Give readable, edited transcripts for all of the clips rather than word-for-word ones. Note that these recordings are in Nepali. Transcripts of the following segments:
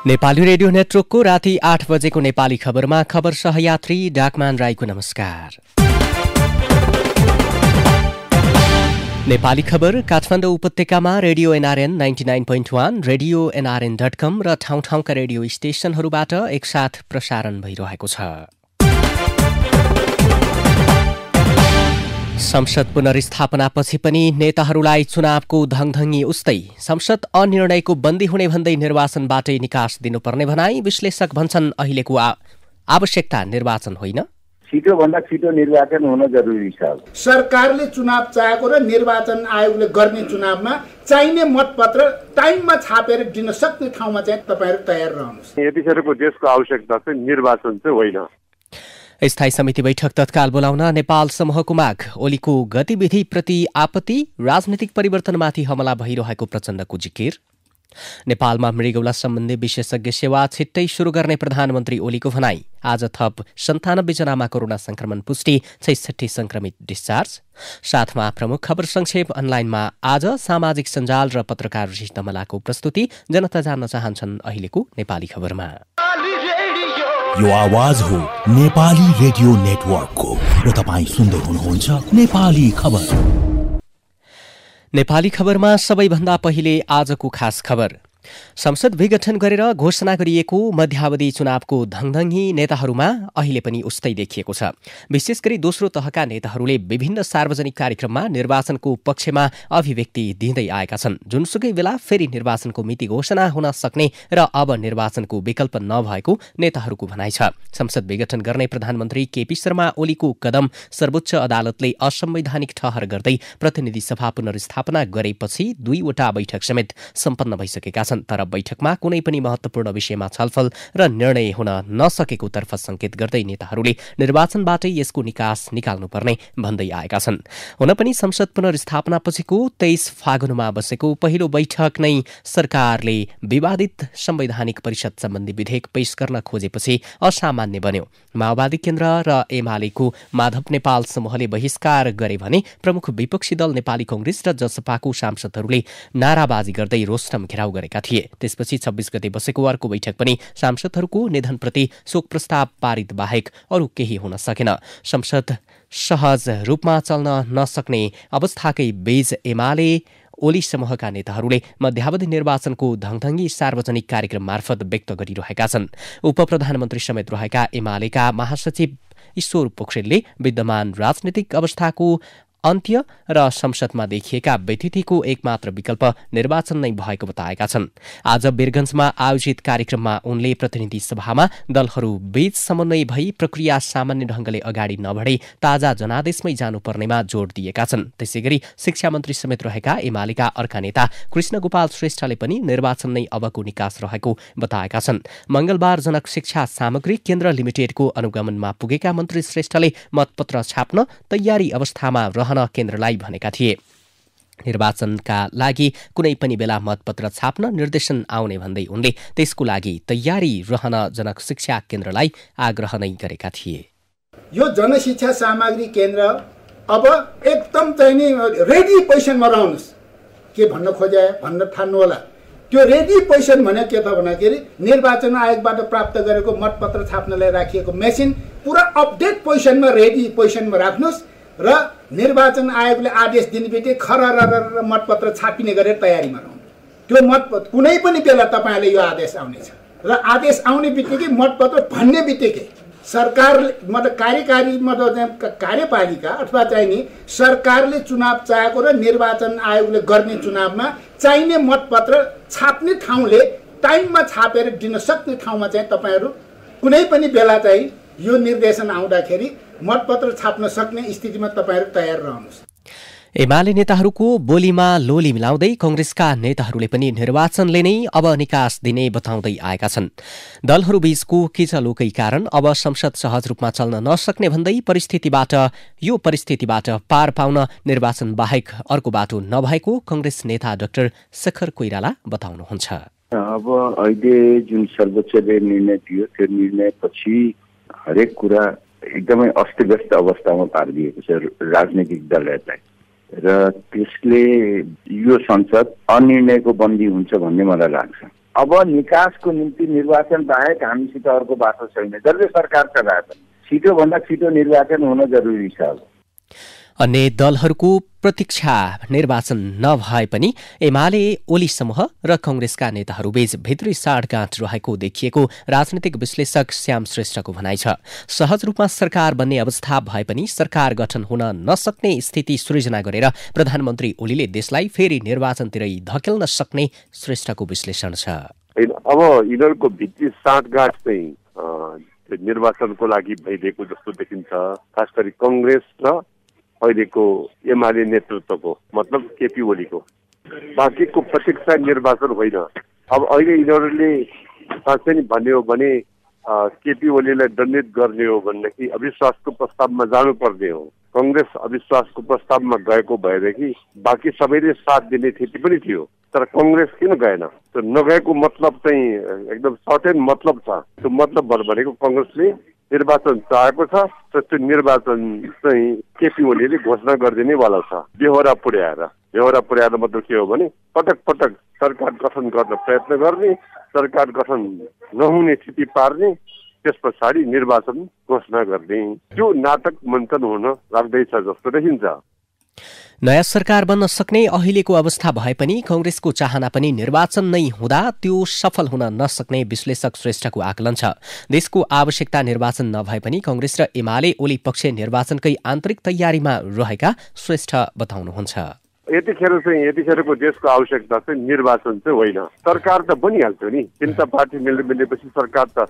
नेपाली रेडियो नेटवर्कको राति 8 बजेको नेपाली खबरमा खबर सहयात्री डाकमान राईको नमस्कार। नेपाली खबर काठमाडौँ उपत्यकामा रेडियो एनआरएन 99.1, रेडियो nrn.com र ठाउँ ठाउँका रेडियो स्टेशनहरूबाट एकसाथ प्रसारण भइरहेको छ। संसद पुनर्स्थापनापछि पनि नेताहरूलाई चुनावको धङधङ्गी उस्तै, संसद अनिर्णयको बन्दी हुने भन्दै निर्वाचनबाटै निकास दिनुपर्ने भनाई। विश्लेषक भन्छन् अहिलेको आवश्यकता निर्वाचन होइन, छिटोभन्दा छिटो निर्वाचन हुन जरुरी छ। सरकारले चुनाव चाहेको र निर्वाचन आयोगले गर्ने चुनावमा चाहिने मतपत्र टाइममा छापेर दिन सक्ने ठाउँमा चाहिँ तपाईहरु तयार रहनुहोस्। यतिखेरको देशको आवश्यकता चाहिँ निर्वाचन चाहिँ होइन। स्थायी समिति बैठक तत्काल बोलाउन नेपाल समूहको माग। ओलीको गतिविधिप्रति आपत्ति, राजनीतिक परिवर्तनमाथि हमला भइरहेको प्रचण्डको जिकिर। नेपालमा मृगौला सम्बन्धी विशेषज्ञ सेवा छिट्टै शुरू गर्ने प्रधानमन्त्री ओलीको भनाई। आज थप 97 जनामा कोरोना संक्रमण पुष्टि, 66 संक्रमित डिस्चार्ज। साथमा प्रमुख खबर संक्षेप। अनलाइनमा आज सामाजिक सञ्जाल र पत्रकार ऋषि दमलाको प्रस्तुति। जनता जान्न चाहन्छन् अहिलेको नेपाली खबरमा। यो आवाज हो नेपाली रेडियो नेटवर्कको र तपाईं सुन्दै हुनुहुन्छ नेपाली खबर। नेपाली खबरमा सबैभन्दा पहिले आजको खास खबर। संसद विघटन गरेर घोषणा गरिएको मध्यावधि चुनावको धङधङ्गी नेताहरूमा अहिले पनि उस्तै देखिएको छ। विशेष गरी दोस्रो तहका नेताहरूले विभिन्न सार्वजनिक कार्यक्रममा निर्वाचनको पक्षमा अभिव्यक्ति दिँदै आएका छन्। जुनसुकै बेला फेरि निर्वाचनको मिति घोषणा हुन सक्ने र अब निर्वाचनको विकल्प नभएको नेताहरूको भनाइ छ। संसद विघटन गर्ने प्रधानमन्त्री केपी शर्मा ओलीको कदम सर्वोच्च अदालतले असंवैधानिक ठहर गर्दै प्रतिनिधि सभा पुनर्स्थापना गरेपछि 2वटा बैठक समेत सम्पन्न भइसकेका छन्। तर बैठकमा कुनै पनि महत्वपूर्ण विषयमा छलफल र निर्णय हुन नसकेको तर्फ संकेत गर्दै नेताहरूले निर्वाचनबाटै यसको निकास निकाल्नुपर्ने भन्दै आएका छन्। हुन पनि संसद पुनर्स्थापनापछिको 23 फागुनमा बसेको पहिलो बैठक नै सरकारले विवादित संवैधानिक परिषद सम्बन्धी विधेयक पेश गर्न खोजेपछि असामान्य बन्यो। माओवादी केन्द्र र एमालेको माधव नेपाल समूहले बहिष्कार गरे भने प्रमुख विपक्षी दल नेपाली कांग्रेस र जसपाको सांसदहरूले नाराबाजी गर्दै रोस्टम घेराउ गरेका थिए। त्यसपछि 26 गते बसेको अर्को बैठक पनि सांसदहरूको निधनप्रति शोक प्रस्ताव पारित बाहेक अरू केही हुन सकेन। संसद सहज रूपमा चल्न नसक्ने अवस्थाकै बीच एमाले ओली समूहका नेताहरूले मध्यावधि निर्वाचनको धङधङ्गी सार्वजनिक कार्यक्रम मार्फत व्यक्त गरिरहेका छन्। उपप्रधानमन्त्री समेत रहेका एमालेका महासचिव ईश्वर पोखरेलले विद्यमान राजनीतिक अवस्थाको अन्त्य र संसदमा देखिएका व्यतिथिको एकमात्र विकल्प निर्वाचन नै भएको बताएका छन्। आज वीरगञ्जमा आयोजित कार्यक्रममा उनले प्रतिनिधि सभामा दलहरू बीच समन्वय भई प्रक्रिया सामान्य ढंगले अगाडि नबढे ताजा जनादेशमै जानुपर्नेमा जोड़ दिएका छन्। त्यसैगरी शिक्षा मन्त्री समेत रहेका एमालेका अर्का नेता कृष्ण गोपाल श्रेष्ठले पनि निर्वाचन नै अबको निकास रहेको बताएका छन्। मंगलबार जनक शिक्षा सामग्री केन्द्र लिमिटेडको अनुगमनमा पुगेका मन्त्री श्रेष्ठले मतपत्र छाप्न तयारी अवस्थामा केन्द्रलाई भनेका थिए। निर्वाचनका लागि कुनै पनि बेला मतपत्र छाप्न निर्देशन आउने भन्दै उनले त्यसको लागि तयारी रहन जनक शिक्षा केन्द्रलाई आग्रह नै गरेका थिए। यो जनशिक्षा सामग्री केन्द्र अब एकदम चाहिँ नि रेडी पोजिसनमा रहनुहोस्। के भन्न खोजे भन्न ठान्नु होला। त्यो रेडी पोजिसन भने के त भन्दाखेरि निर्वाचन आयोगबाट प्राप्त गरेको मतपत्र छाप्नलाई राखिएको मेसिन पुरा अपडेट पोजिसनमा रेडी पोजिसनमा राख्नुहोस् र निर्वाचन आयोगले आदेश दिने बित्तिकै खरर मतपत्र छापिने गरेर तयारीमा रहनु। त्यो मतपत्र कुनै पनि बेला तपाईले यो आदेश आउनेछ र आदेश आउने बित्तिकै मतपत्र भन्ने बित्तिकै सरकार मतलब कार्यकारी मतलब कार्यपालिका अथवा चाहिँ नि सरकारले चुनाव चाहेको र निर्वाचन आयोगले गर्ने चुनावमा चाहिने मतपत्र छाप्ने ठाउँले टाइममा छापेर दिन सक्ने ठाउँमा चाहिँ तपाईहरु कुनै पनि बेला चाहिँ यो निर्देशन आउँदाखेरि मतपत्र छाप्न सक्ने स्थितिमा तपाईहरु तयार रहनुहोस्। एमाले नेताहरूको बोलीमा लोली मिलाउँदै कांग्रेसका नेताहरूले पनि निर्वाचनले नै अब निकास दिने बताउँदै आएका छन्। दलहरूबीचको किचलोकै कारण अब संसद सहज रूपमा चल्न नसक्ने भन्दै यो परिस्थितिबाट पार पाउन निर्वाचन बाहेक अर्को बाटो नभएको कांग्रेस नेता डाक्टर शेखर कोइराला बताउनुहुन्छ। अब अहिले जुन सर्वोच्चले निर्णय दियो त्यो निर्णयपछि हरेक कुरा एकदमै अस्तव्यस्त अवस्थामा पारिदिएको छ राजनीतिक दलहरूलाई र त्यसले यो संसद अनिर्णयको बन्दी हुन्छ भन्ने मलाई लाग्छ। अब निकासको निम्ति निर्वाचन बाहेक हामीसित अर्को बाटो छैन। जसले सरकार चलाए पनि छिटोभन्दा छिटो निर्वाचन हुन जरुरी छ। अन्य दलहरूको प्रतीक्षा निर्वाचन नभए पनि एमाले ओली समूह र कंग्रेसका नेताहरूबीच भित्री साँठगाँठ रहेको देखिएको राजनीतिक विश्लेषक श्याम श्रेष्ठको भनाइ छ। सहज रूपमा सरकार बन्ने अवस्था भए पनि सरकार गठन हुन नसक्ने स्थिति सृजना गरेर प्रधानमन्त्री ओलीले देशलाई फेरि निर्वाचनतिरै धकेल्न सक्ने श्रेष्ठको विश्लेषण छ। अब यिनीहरूको भित्री साँठगाँठ चाहिँ निर्वाचनको लागि भइदिएको जस्तो देखिन्छ। खास गरी कंग्रेस र अहिलेको एमाले नेतृत्वको मतलब केपी ओलीको बाँकीको प्रत्यक्ष निर्वाचन होइन। अब अहिले यिनीहरूले साँच्चै नै भन्ने हो भने केपी ओलीलाई दण्डित गर्ने हो भनेदेखि अविश्वासको प्रस्तावमा जानुपर्ने हो। कंग्रेस अविश्वासको प्रस्तावमा गएको भएदेखि बाँकी सबैले साथ दिने स्थिति पनि थियो, तर कंग्रेस किन गएन? त्यो नगएको मतलब चाहिँ एकदम सर्टेन मतलब छ। त्यो मतलब भनेको कंग्रेसले निर्वाचन चाहेको छ र त्यो निर्वाचन चाहिँ केपी ओलीले घोषणा गरिदिनेवाला छ। बेहोरा पुर्याएर मतलब के हो भने पटक पटक सरकार गठन गर्न प्रयत्न गर्ने, सरकार गठन नहुने स्थिति पार्ने, त्यस पछाडि निर्वाचन घोषणा गर्ने, त्यो नाटक मञ्चन हुन लाग्दैछ जस्तो देखिन्छ। नयाँ सरकार बन्न सक्ने अहिलेको अवस्था भए पनि कंग्रेसको चाहना पनि निर्वाचन नै हुँदा त्यो सफल हुन नसक्ने विश्लेषक श्रेष्ठको आकलन छ। देशको आवश्यकता निर्वाचन नभए पनि कंग्रेस र एमाले ओली पक्ष निर्वाचनकै आन्तरिक तयारीमा रहेका श्रेष्ठ बताउनुहुन्छ। यतिखेरको देशको आवश्यकता चाहिँ निर्वाचन चाहिँ होइन। सरकार त बनिहाल्छ नि, तिनवटा पार्टी मिलेपछि सरकार त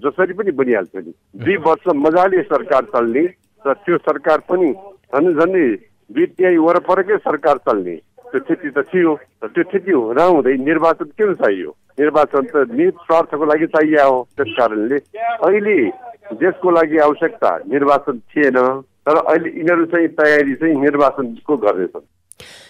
जसरी पनि बनिहाल्छ नि। 2 वर्ष मजाले सरकार चल्ने र त्यो सरकार पनि झन्डै 2/3 वरपरकै सरकार चल्ने त्यो स्थिति त थियो। त्यो स्थिति हुँदै निर्वाचन किन चाहियो? निर्वाचन त निहित स्वार्थको लागि चाहिए हो। त्यस कारणले अहिले देशको लागि आवश्यकता निर्वाचन थिएन, तर अहिले यिनीहरू चाहिँ तयारी चाहिँ निर्वाचनको गर्दैछन्।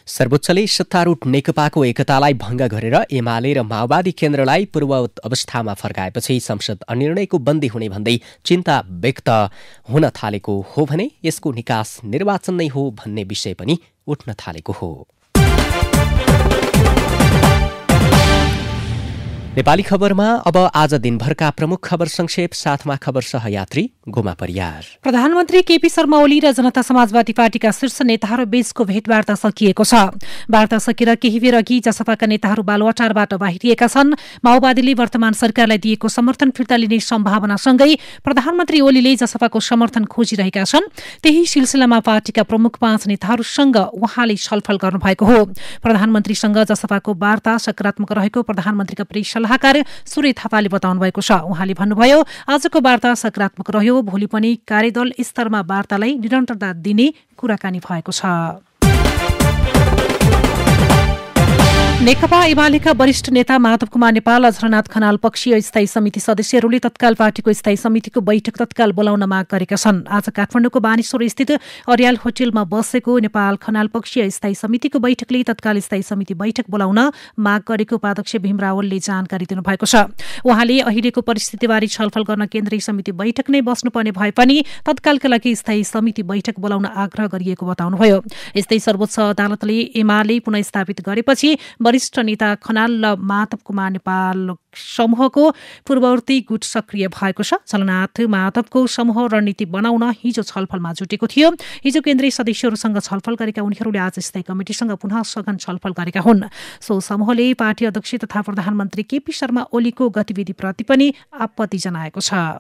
सर्वोच्चले सत्तारूढ नेकपाको एकतालाई भङ्ग गरेर एमाले र माओवादी केन्द्रलाई पूर्ववत अवस्थामा फर्काएपछि संसद अनिर्णयको बन्दी हुने भन्दै चिन्ता व्यक्त हुन थालेको हो भने यसको निकास निर्वाचन नै हो भन्ने विषय पनि उठ्न थालेको हो। नेपाली खबरमा अब आज दिनभरका प्रमुख खबर संक्षेप, साथमा खबर सहयात्री गोमा परियार। प्रधानमन्त्री केपी शर्मा ओली र जनता समाजवादी पार्टीका शीर्ष नेताहरू बीचको भेटवार्ता सकिएको छ। वार्ता सकेर केही बेर अघि जसपाका नेताहरू बालुवाटारबाट बाहिरिएका छन्। माओवादीले वर्तमान सरकारलाई दिएको समर्थन फिर्ता लिने सम्भावनासँगै प्रधानमन्त्री ओलीले जसपाको समर्थन खोजिरहेका छन्। त्यही सिलसिलामा पार्टीका प्रमुख 5 नेताहरूसँग उहाँले छलफल गर्नुभएको हो। प्रधानमन्त्रीसँग जसपाको वार्ता सकारात्मक रहेको प्रधानमन्त्रीका प्रेस सल्लाहकार सूर्य थापाले बताउनु भएको छ। उहाँले भन्नुभयो, आजको वार्ता सकारात्मक रह्यो, भोलि पनि कार्यदल स्तरमा वार्तालाई निरन्तरता दिने कुराकानी भएको छ। नेकपा एमालेका वरिष्ठ नेता माधव कुमार नेपाल, अझरनाथ खनाल पक्षीय स्थायी समिति सदस्यहरूले तत्काल पार्टीको स्थायी समितिको बैठक तत्काल बोलाउन माग गरेका छन्। आज काठमाडौँको बानेश्वर स्थित अर्याल होटलमा बसेको नेपाल खनाल पक्षीय स्थायी समितिको बैठकले तत्काल स्थायी समिति बैठक बोलाउन माग गरेको उपाध्यक्ष भीम रावलले जानकारी दिनुभएको छ। उहाँले अहिलेको परिस्थितिबारे छलफल गर्न केन्द्रीय समिति बैठक नै बस्नुपर्ने भए पनि तत्कालका लागि स्थायी समिति बैठक बोलाउन आग्रह गरिएको बताउनुभयो। यस्तै सर्वोच्च अदालतले एमाले पुनः गरेपछि वरिष्ठ नेता खनाल र माधव कुमार नेपाल समूहको पूर्ववर्ती गुट सक्रिय भएको छ। झलनाथ माधवको समूह रणनीति बनाउन हिजो छलफलमा जुटेको थियो। हिजो केन्द्रीय सदस्यहरूसँग छलफल गरेका उनीहरूले आज स्थायी कमिटिसँग पुनः सघन छलफल गरेका हुन्। सो समूहले पार्टी अध्यक्ष तथा प्रधानमन्त्री केपी शर्मा ओलीको गतिविधिप्रति पनि आपत्ति जनाएको छ।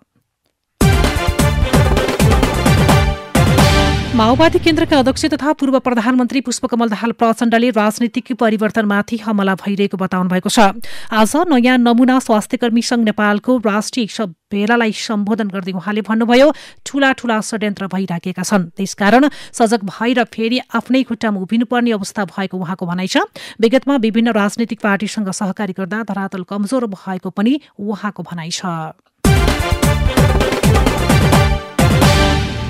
माओवादी केन्द्रका अध्यक्ष तथा पूर्व प्रधानमन्त्री पुष्पकमल दाहाल प्रचण्डले राजनीतिक परिवर्तनमाथि हमला भइरहेको बताउनु भएको छ। आज नयाँ नमुना स्वास्थ्यकर्मी संघ नेपालको राष्ट्रिय भेलालाई सम्बोधन गर्दै उहाँले भन्नुभयो, ठूला ठूला षड्यन्त्र भइराखेका छन्, त्यसकारण सजग भएर फेरि आफ्नै खुट्टामा उभिनुपर्ने अवस्था भएको उहाँको भनाइ छ। विगतमा विभिन्न राजनीतिक पार्टीसँग सहकारी गर्दा धरातल कमजोर भएको पनि उहाँको भनाइ छ।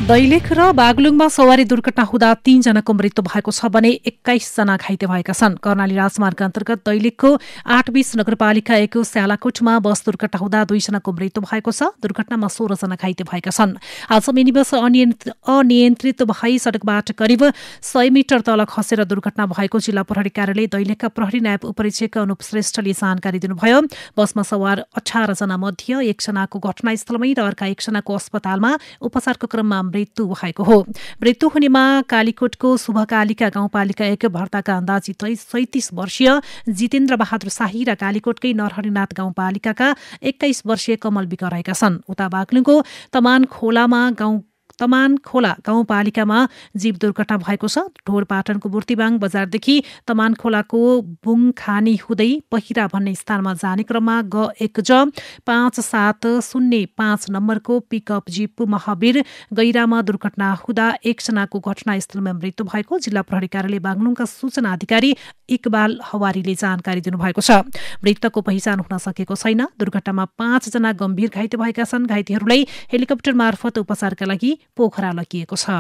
दैलेख र बागलुङमा सवारी दुर्घटना हुँदा 3 जनाको मृत्यु भएको छ भने 21 जना घाइते भएका छन्। कर्णाली राजमार्ग अन्तर्गत दैलेखको 820 नगरपालिका 1 को स्यालाकोटमा बस दुर्घटना हुँदा 2 जनाको मृत्यु भएको छ। दुर्घटनामा 16 जना घाइते भएका छन्। आज मिनी बस अनियन्त्रित भई सडकबाट करिब 100 मिटर तल खसेर दुर्घटना भएको जिल्ला प्रहरी कार्यालय दैलेखका प्रहरी नायब उपरीक्षक अनुप श्रेष्ठले जानकारी दिनुभयो। बसमा सवार 18 जना मध्ये 1 जनाको घटनास्थलमै र अर्का 1 जनाको अस्पतालमा उपचारको क्रममा मृत्यु भएको हो। मृत्यु हुनेमा कालीकोटको शुभकालिका गाउँपालिका 1 भर्ताका अन्दाजी 37 वर्षीय जितेन्द्र बहादुर शाही र कालीकोटकै नरहरिनाथ गाउँपालिकाका 21 वर्षीय कमल विक रहेका छन्। उता बागलुङको तमानखोला गाउँपालिकामा जीव दुर्घटना भएको छ। ढोरपाटनको बुर्तिबाङ बजारदेखि तमानखोलाको बुङखानी हुँदै पहिरा भन्ने स्थानमा जाने क्रममा G1J 5705 नम्बरको पिकअप जीप महावीर गैरामा दुर्घटना हुँदा 1 जनाको घटनास्थलमा मृत्यु भएको जिल्ला प्रहरी कार्यालय बागलुङका सूचना अधिकारी इकबाल हवारीले जानकारी दिनुभएको छ। मृतकको पहिचान हुन सकेको छैन। दुर्घटनामा 5 जना गम्भीर घाइते भएका छन्। घाइतेहरूलाई हेलिकप्टर मार्फत उपचारका लागि पोखरा लगिएको छ।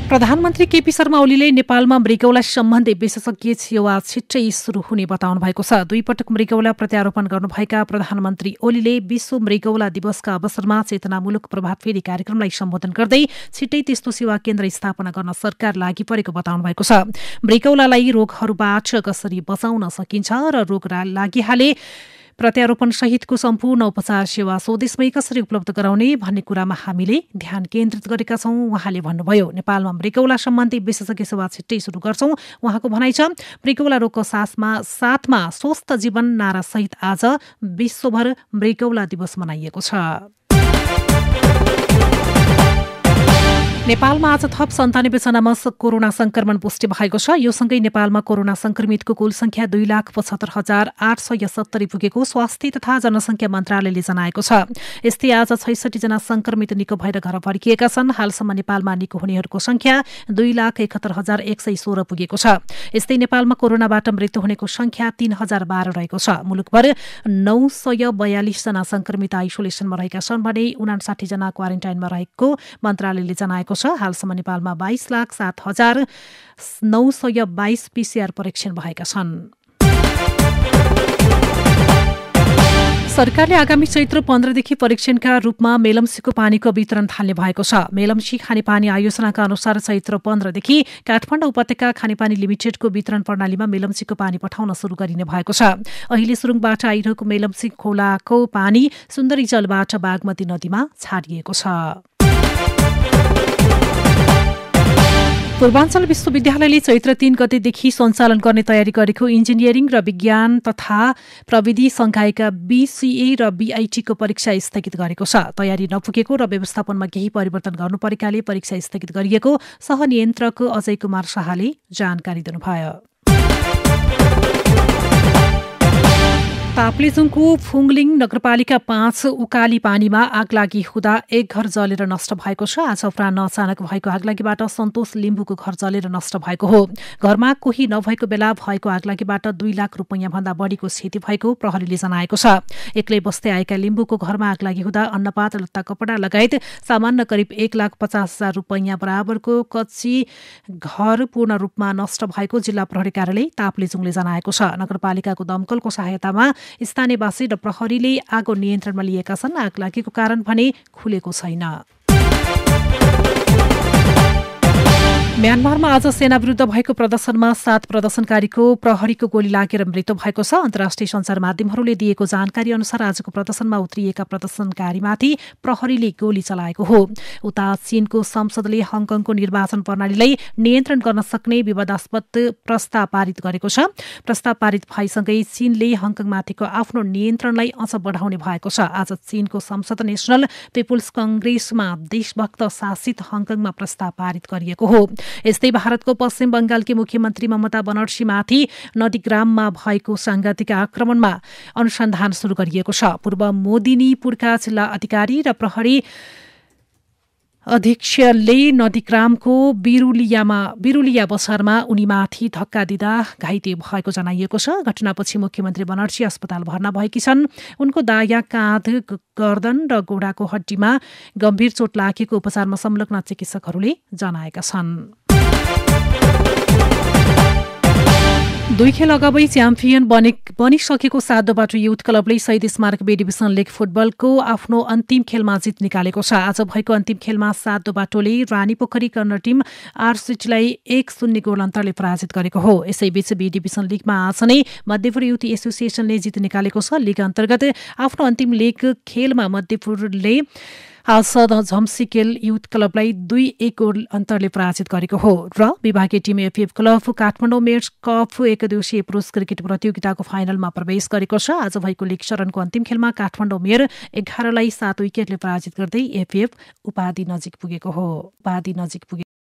प्रधानमन्त्री केपी शर्मा ओलीले नेपालमा मृगौला सम्बन्धी विशेषज्ञ सेवा छिट्टै सुरु हुने बताउनु भएको छ। 2 पटक मृगौला प्रत्यारोपण गर्नुभएका प्रधानमन्त्री ओलीले विश्व मृगौला दिवसका अवसरमा चेतनामूलक प्रभातफेरी कार्यक्रमलाई सम्बोधन गर्दै छिट्टै त्यस्तो सेवा केन्द्र स्थापना गर्न सरकार लागि परेको बताउनु भएको छ। मृगौलालाई रोगहरूबाट कसरी बचाउन सकिन्छ र रोग लागिहाले प्रत्यारोपण सहितको सम्पूर्ण उपचार सेवा स्वदेशमै कसरी उपलब्ध गराउने भन्ने कुरामा हामीले ध्यान केन्द्रित गरेका छौं उहाँले भन्नुभयो। नेपालमा मृगौला सम्बन्धी विशेषज्ञ सेवा छिट्टै सुरु गर्छौं उहाँको भनाइ छ। मृगौला रोगको साथमा स्वस्थ जीवन नारा सहित आज विश्वभर मृगौला दिवस मनाइएको छ। नेपालमा आज थप 97 जनामा कोरोना संक्रमण पुष्टि भएको छ। यो सँगै नेपालमा कोरोना संक्रमितको कुल संख्या 2,75,870 पुगेको स्वास्थ्य तथा जनसंख्या मन्त्रालयले जनाएको छ। यस्तै आज 66 जना संक्रमित निको भएर घर फर्किएका छन्। हालसम्म नेपालमा निको हुनेहरूको संख्या 2,71,116 पुगेको छ। यस्तै नेपालमा कोरोनाबाट मृत्यु हुनेको संख्या 3,012 रहेको छ। मुलुकभर 942 जना संक्रमित आइसोलेसनमा रहेका छन् भने 59 जना क्वारेन्टाइनमा रहेको मन्त्रालयले जनाएको छ। हालसम्म नेपालमा 22,07,922 PCR परीक्षण भएका छन्। सरकारले आगामी चैत्र 15 देखि परीक्षणका रूपमा मेलम्सीको पानीको वितरण थाल्ने भएको छ। मेलम्सी खानेपानी आयोजनाका अनुसार चैत्र 15 देखि काठमाडौँ उपत्यका खानेपानी लिमिटेडको वितरण प्रणालीमा मेलम्सीको पानी पठाउन सुरु गरिने भएको छ। अहिले सुरुङबाट आइरहेको मेलम्सी खोलाको पानी सुन्दरी जलबाट बागमती नदीमा छाडिएको छ। पूर्वाञ्चल विश्वविद्यालयले चैत्र 3 गतेदेखि सञ्चालन गर्ने तयारी गरेको इन्जिनियरिङ र विज्ञान तथा प्रविधि संकायका BCA र BIT को परीक्षा स्थगित गरेको छ। तयारी नपुगेको र व्यवस्थापनमा केही परिवर्तन गर्नु परेकाले परीक्षा स्थगित गरिएको सहनियन्त्रक अजय कुमार शाहले जानकारी दिनुभयो। ताप्लेजुङको फुङलिङ नगरपालिका 5 उकाली पानीमा आगलागी हुँदा 1 घर जलेर नष्ट भएको छ। आज अपराह्न अचानक भएको आगलागीबाट सन्तोष लिम्बुको घर जलेर नष्ट भएको हो। घरमा कोही नभएको बेला भएको आगलागीबाट 2 लाख रुपैयाँ भन्दा बढीको क्षति भएको प्रहरीले जनाएको छ। एक्लै बस्दै आएका लिम्बुको घरमा आगलागी हुँदा अन्नपात लत्ता कपडा लगायत सामान्य करिब 1,50,000 रुपैयाँ बराबरको कच्ची घर पूर्ण रूपमा नष्ट भएको जिल्ला प्रहरी कार्यालय ताप्लेजुङले जनाएको छ। नगरपालिकाको दमकलको सहायतामा स्थानीयवासी र प्रहरीले आगो नियन्त्रणमा लिएका छन्। आगलागीको कारण भने खुलेको छैन। म्यानमारमा आज सेना विरुद्ध भएको प्रदर्शनमा 7 प्रदर्शनकारीको प्रहरीको गोली लागेर मृत्यु भएको छ। अन्तर्राष्ट्रिय सञ्चार माध्यमहरूले दिएको जानकारी अनुसार आजको प्रदर्शनमा उत्रिएका प्रदर्शनकारीमाथि प्रहरीले गोली चलाएको हो। उता चीनको संसदले हङकङको निर्वाचन प्रणालीलाई नियन्त्रण गर्न सक्ने विवादास्पद प्रस्ताव पारित गरेको छ। प्रस्ताव पारित भएसँगै चीनले हङकङमाथिको आफ्नो नियन्त्रणलाई अझ बढाउने भएको छ। आज चीनको संसद नेशनल पिपुल्स कंग्रेसमा देशभक्त शासित हङकङमा प्रस्ताव पारित गरिएको हो। यस्तै भारतको पश्चिम बंगालकी मुख्यमन्त्री ममता बनर्जीमाथि नदीग्राममा भएको सांघातिक आक्रमणमा अनुसन्धान सुरु गरिएको छ। पूर्व मोदिनीपुरका जिल्ला अधिकारी र प्रहरी अध्यक्षले नदीग्रामको बिरुलिया बसारमा उनीमाथि धक्का दिँदा घाइते भएको जनाइएको छ। घटनापछि मुख्यमन्त्री बनर्जी अस्पताल भर्ना भएकी छन्। उनको दायाँ काँध, गर्दन र गोडाको हड्डीमा गम्भीर चोट लागेको उपचारमा संलग्न चिकित्सकहरूले जनाएका छन्। 2 खेल अगावै च्याम्पियन बनिसकेको सातोबाटो युथ क्लबले शहीद स्मारक बी डिभिजन लिग फुटबलको आफ्नो अन्तिम खेलमा जित निकालेको छ। आज भएको अन्तिम खेलमा सातोबाटोले रानीपोखरी कर्नर टिम आरसिटीलाई 1-0 गोल अन्तरले पराजित गरेको हो। यसैबीच बी डिभिजन लिगमा आज नै मध्यपुर युथ एसोसिएसनले जित निकालेको छ। लिग अन्तर्गत आफ्नो अन्तिम लिग खेलमा मध्यपुरले आज झम्सिकेल युथ क्लबलाई 2-1 गोल अन्तरले पराजित गरेको हो। र विभागीय team FF club Kathmandu mayor's cup एकदिवसीय पुरुष क्रिकेट प्रतियोगिताको फाइनलमा प्रवेश गरेको छ। आज भएको लिग चरणको अन्तिम खेलमा काठमाडौँ मेयर 11लाई 7 विकेटले पराजित गर्दै एफएफ उपाधि नजिक पुगेको